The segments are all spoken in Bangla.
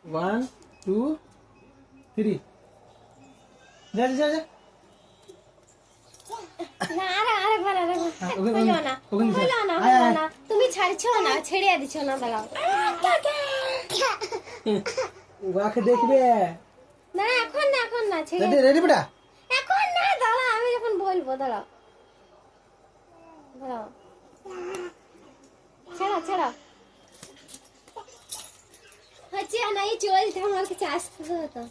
1 2 3 যা যা যা না আরেকবার হলো না হলো না তুমি ছাড়ছো না ছেড়ে দিছো না দাঁড়াও ওকে দেখবে না এখন না ছেড়ে রেডি রেডি বেটা এখন না দাঁড়া আমি যখন বলবো দাঁড়াও দাঁড়াও ছাড়া ছাড়া হচ্ছে না এই চলছে আমার কাছে আসতে হতো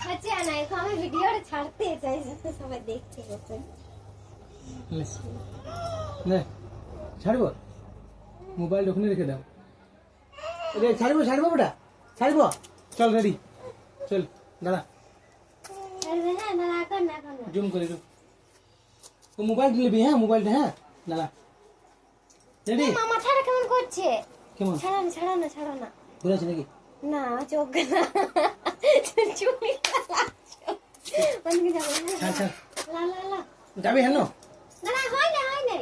হচ্ছে না এখন আমি ভিডিওটা ছাড়তে চাই যাতে সবাই দেখতে বসে নে ছাড়বো মোবাইল ওখানে রেখে দাও রে ছাড়বো বেটা ছাড়বো চল রেডি চল দাঁড়া ছাড়বে না দাঁড়া এখন না জুম করে দো ও মোবাইল দিবি হ্যাঁ মোবাইলটা হ্যাঁ দাঁড়া রেডি মাথাটা কেমন করছে কেমন ছাড়ো না ঘুরেছে নাকি না চোখ না চুমি বন্ধ যাবে ছাড় ছাড় লা যাবি হ্যাঁ না হয় না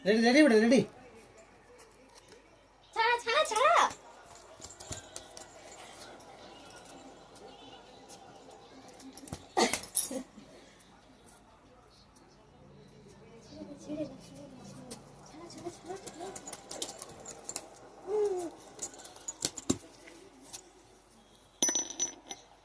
রেডি রেডি বেটা রেডি